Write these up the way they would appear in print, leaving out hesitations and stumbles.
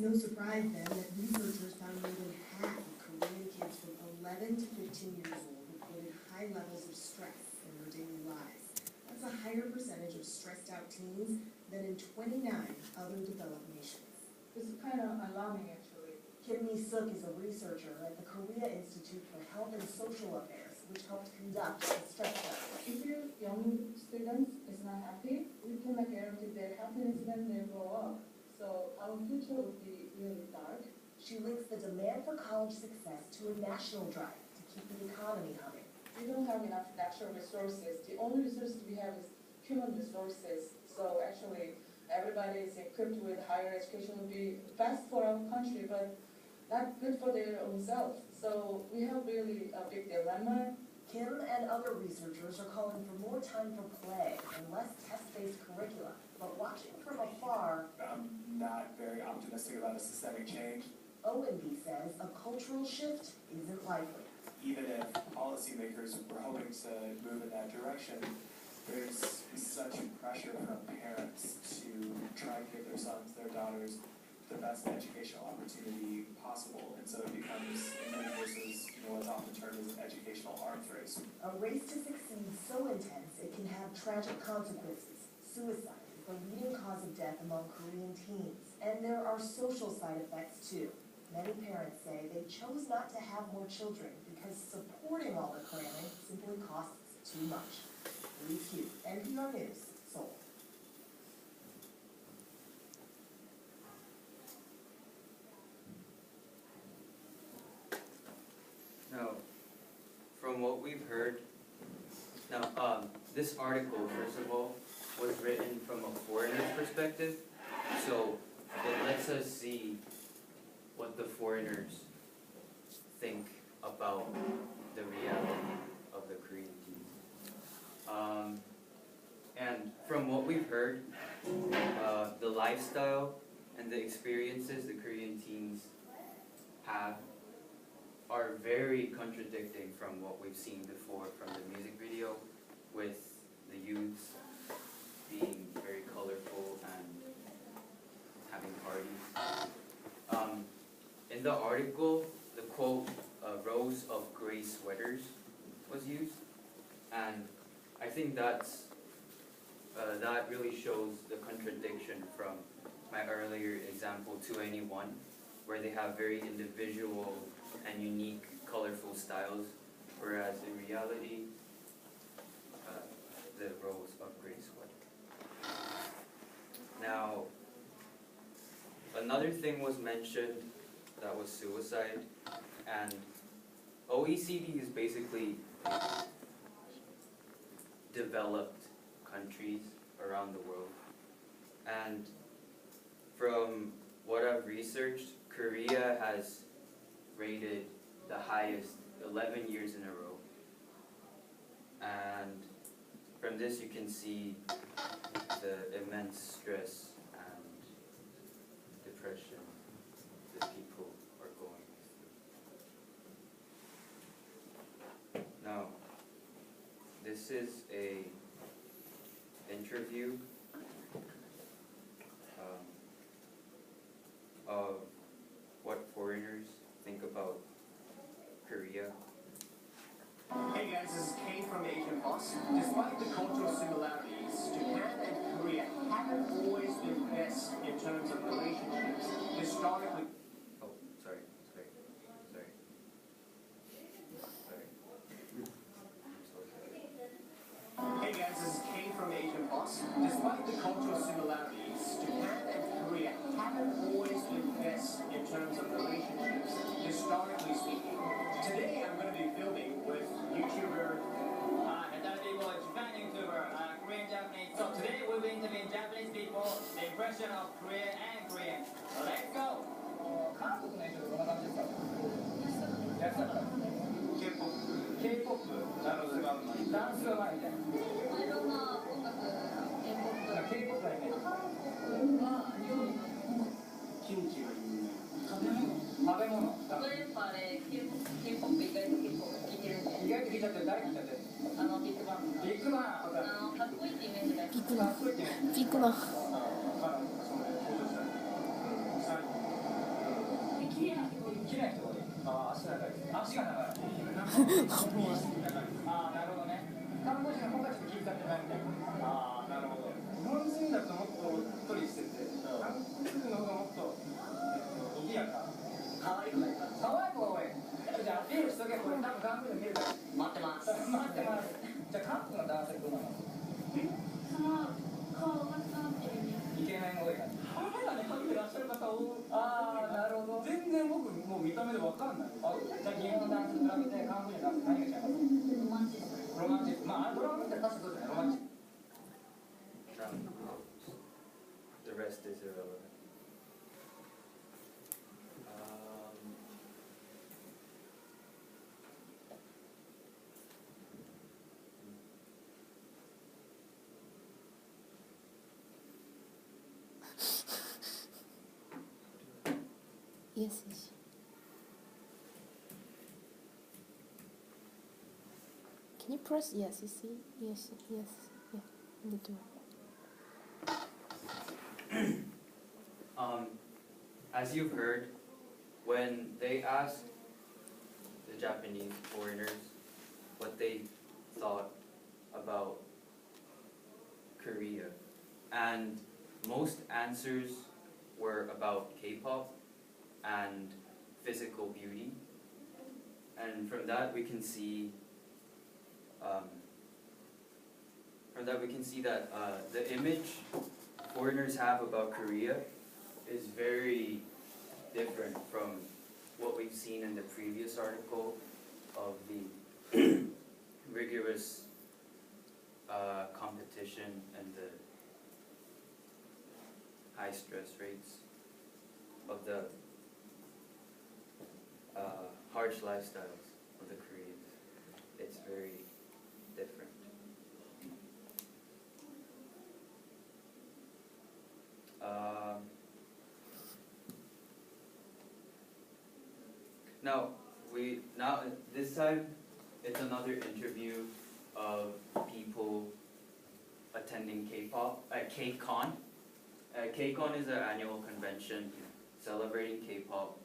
no surprise then that researchers found more than half of Korean kids from 11 to 15 years old reported high levels of stress in their daily lives. That's a higher percentage of stressed out teens than in 29 other developed nations. It's kind of alarming, actually. Kim Mi-suk is a researcher at the Korea Institute for Health and Social Affairs, which helped conduct the stress test. If your young students is not happy, we cannot guarantee their happiness when they grow up. So our future would be really dark. She links the demand for college success to a national drive to keep the economy humming. We don't have enough natural resources. The only resources we have is human resources. So actually, everybody is equipped with higher education would be best for our country, but not good for their own self. So we have really a big dilemma. Kim and other researchers are calling for more time for play and less test-based curricula. But watching from afar, I'm not very optimistic about a systemic change. Owenby says a cultural shift isn't likely. Even if policymakers were hoping to move in that direction, there's such pressure from parents to try and give their sons, their daughters, the best educational opportunity possible. And so it becomes England versus what's often termed as an educational arms race. A race to succeed so intense it can have tragic consequences. Suicide is the leading cause of death among Korean teens. And there are social side effects too. Many parents say they chose not to have more children because supporting all the cramming simply costs too much. Lee Hugh, NPR News, Seoul. Now, from what we've heard, this article, first of all, was written from a foreigner's perspective, so it lets us see what the foreigners think about the reality of the Korean teens. And from what we've heard, the lifestyle and the experiences the Korean teens have are very contradicting from what we've seen before from the music video, with the youths being very colorful and having parties. In the article, the quote, rows of gray sweaters was used, and I think that really shows the contradiction from my earlier example, 2NE1, where they have very individual and unique, colorful styles, whereas in reality, the rows of gray sweater. Now, another thing was mentioned that was suicide, and OECD is basically developed countries around the world, and from what I've researched, Korea has rated the highest 11 years in a row, and from this you can see the immense stress and depression that people are going through. Now, this is a interview of what foreigners think about Korea. Hey guys, this is Kane from Asian Boss. Despite the cultural similarities, Japan and Korea haven't always been best in terms of relationships. Historically... Oh, sorry. Hey guys, this is Kane from Asian Boss. Despite the cultural similarities, Japan and Korea haven't always been best in terms of relationships, historically speaking. Today I'm going to be filming with YouTuber... Hello people, Japan YouTuber, Korean Japanese. So today we'll be interviewing Japanese people, the impression of Korea and Korean. So let's go! 韓国の影響でどんな感じですか？やってたから。K-POP。ダンスがうまい。ダンスがうまいみたいな。いろんな音楽、K-POP だよね。キムチが有名。食べ物。それやっぱあれ、K-POP 意外と結構聴いてるんで。意外と聞いちゃってる。誰聞いちゃってる？ビッグバンド。ビッグバン。かっこいいってイメージが。かっこいいってね。ビッグバン。彼女がその登場したり。綺麗な人がいい。ああ、足長い。足が長い。ああ、なるほどね。看護師の方がちょっと気遣ってないみたいな。ああ、なるほど。日本人だともっとおっとりしてて、韓国人の方がもっと、賑やか。可愛い子がいいか。可愛い子が多い。じゃあアピールしとけ。これ多分韓国で見るから。待ってます。待ってます。じゃあ韓国の男性どうなの？イケメンが多いから。肌で描いてらっしゃる方多い。ああ、なるほど。全然僕もう見た目でわかんない。あ、じゃあ日本の男性と比べて韓国人の男性何が違います？ロマンチスト。まあ、ドラマって確かそうじゃない。ロマンチスト。The rest is irrelevant. Yes, yes. Can you press yes, you see? Yes, yes, yeah, in the door. As you've heard, when they asked the Japanese foreigners what they thought about Korea, and most answers were about K-pop and physical beauty, and from that we can see that the image foreigners have about Korea is very different from what we've seen in the previous article of the rigorous competition and the high stress rates of the harsh lifestyles of the Koreans. It's very different. Now this time it's another interview of people attending K-pop at K-Con. K-Con is an annual convention celebrating K-pop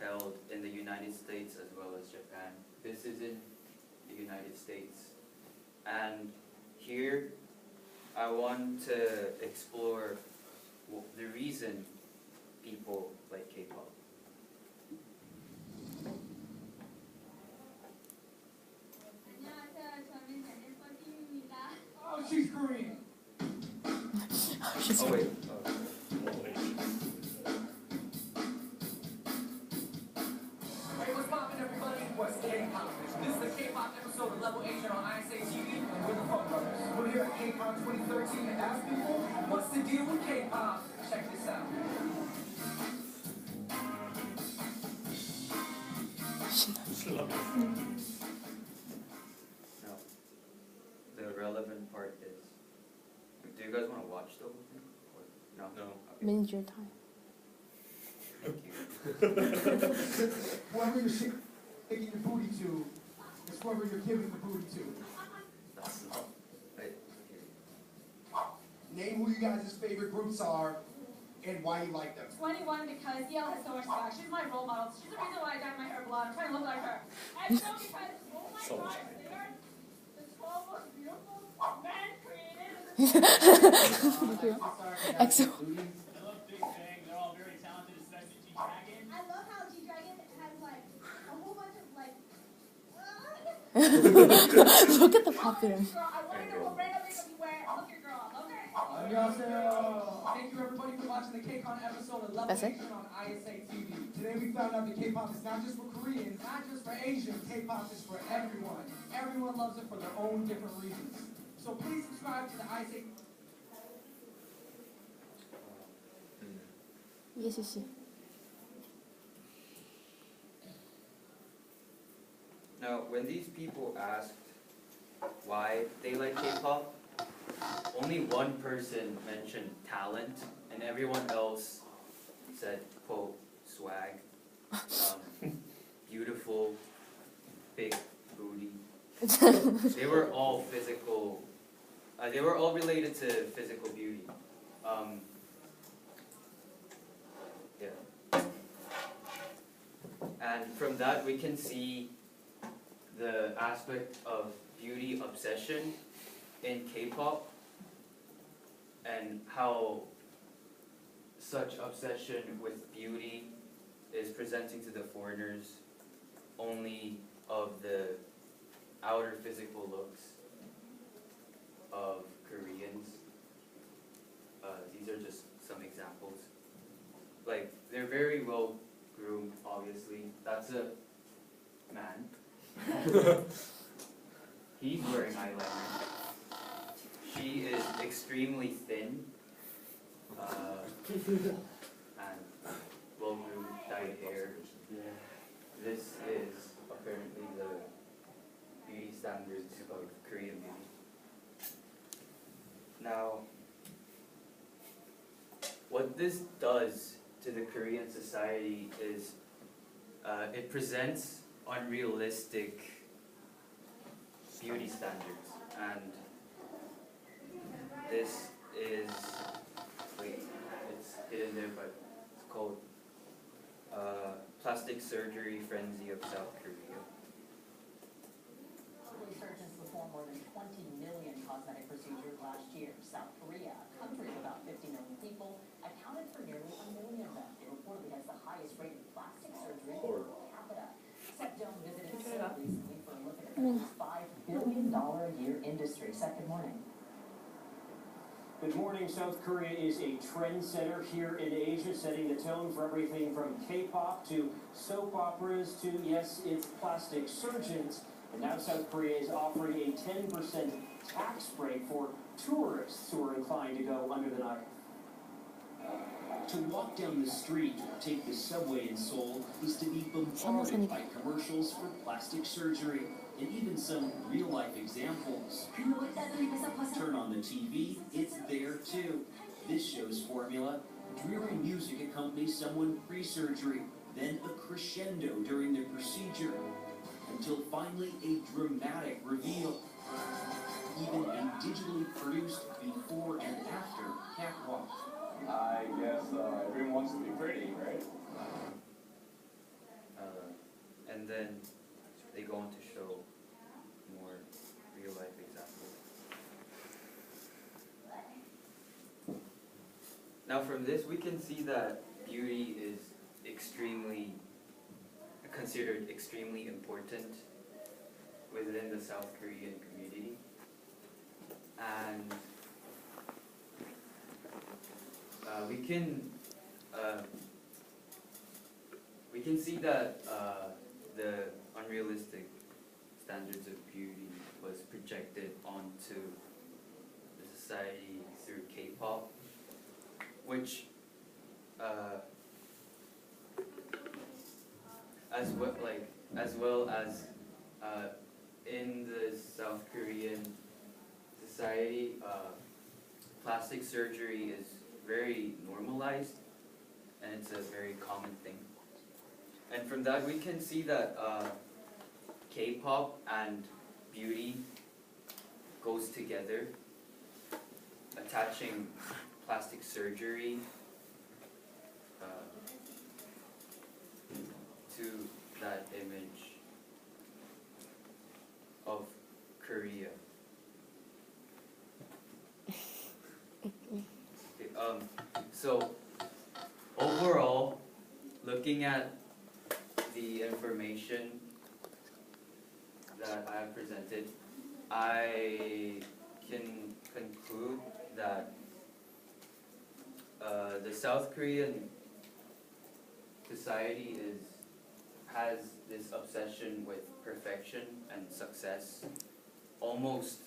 held in the United States as well as Japan. This is in the United States. And here I want to explore the reason people like K-pop. Oh, she's Korean. Oh wait. Hey, what's poppin', everybody? What's K-pop? This is the K-pop episode of Level Asian on ISA TV, and we're the Funk Brothers. We're here at K-pop 2013 to ask people, what's the deal with K-pop? Check this out. Now, the relevant part is, do you guys want to watch the whole thing? Or, no? No. Okay. Manage your time. Thank you. Whoever you're shaking your booty to, is whoever you're giving the booty to. That's not. Okay. Name who you guys' favorite groups are and why you like them. 21 because Yale has so much swag. She's my role model. She's the reason why I dyed my hair blonde. I'm trying to look like her. And so because, oh my god, they are the 12 most beautiful men created in the EXO. I love Big Bang. They're all very talented, especially G-Dragon. I love how G-Dragon has like a whole bunch of like Look at the popular. girl, I want to know what brand of makeup you wear. Look your girl. I love her. 안녕하세요. Thank you everybody for watching the K-Con episode of Level That's it? Asian on ISA TV. Today we found out that K-pop is not just for Koreans, not just for Asians. K-pop is for everyone. Everyone loves it for their own different reasons. So please subscribe to the ISA. Yes, yes, yes. Now, when these people asked why they like K-pop, only one person mentioned talent, and everyone else said, quote, swag, beautiful, big booty. They were all physical, they were all related to physical beauty. Yeah. And from that we can see the aspect of beauty obsession in K-pop and how such obsession with beauty is presenting to the foreigners only of the outer physical looks of Koreans. These are just some examples. Like, they're very well groomed, obviously. That's a man. He's wearing eyeliner. She is extremely thin. And well-groomed, dyed hair. This is apparently the beauty standards of Korean beauty. Now, what this does to the Korean society is it presents unrealistic beauty standards, and this is, wait, it's hidden there, but it's called Plastic Surgery Frenzy of South Korea. Surgeons performed more than 20 million cosmetic procedures last year. South Korea, a country of about 50 million people, accounted for nearly 1 million of them. It reportedly has the highest rate of plastic surgery per capita. Jung visited Seoul recently for a look at the $5 billion a year industry. Seth, good morning. Good morning. South Korea is a trendsetter here in Asia, setting the tone for everything from K-pop to soap operas to, yes, it's plastic surgeons. And now South Korea is offering a 10% tax break for tourists who are inclined to go under the knife. To walk down the street or take the subway in Seoul is to be bombarded by commercials for plastic surgery and even some real-life examples. Turn on the TV, it's there too. This show's formula: dreary music accompanies someone pre-surgery, then a crescendo during the procedure, until finally a dramatic reveal. Even a digitally produced before and after catwalk. I guess everyone wants to be pretty, right? And then they go on to show more real-life examples. Now from this we can see that beauty is considered extremely important within the South Korean community. And we can see that the unrealistic standards of beauty was projected onto the society through K-pop, which as well as in the South Korean society, plastic surgery is very normalized, and it's a very common thing. And from that we can see that K-pop and beauty goes together, attaching plastic surgery to that image of Korea. So overall, looking at the information that I have presented, I can conclude that the South Korean society has this obsession with perfection and success, almost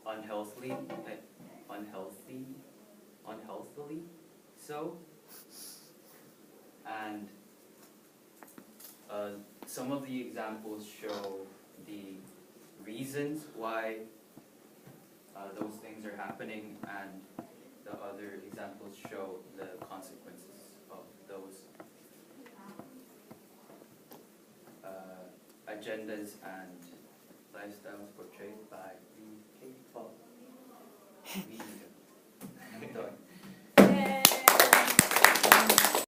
unhealthily so. And some of the examples show the reasons why those things are happening, and the other examples show the consequences of those agendas and lifestyles portrayed by the K-pop media.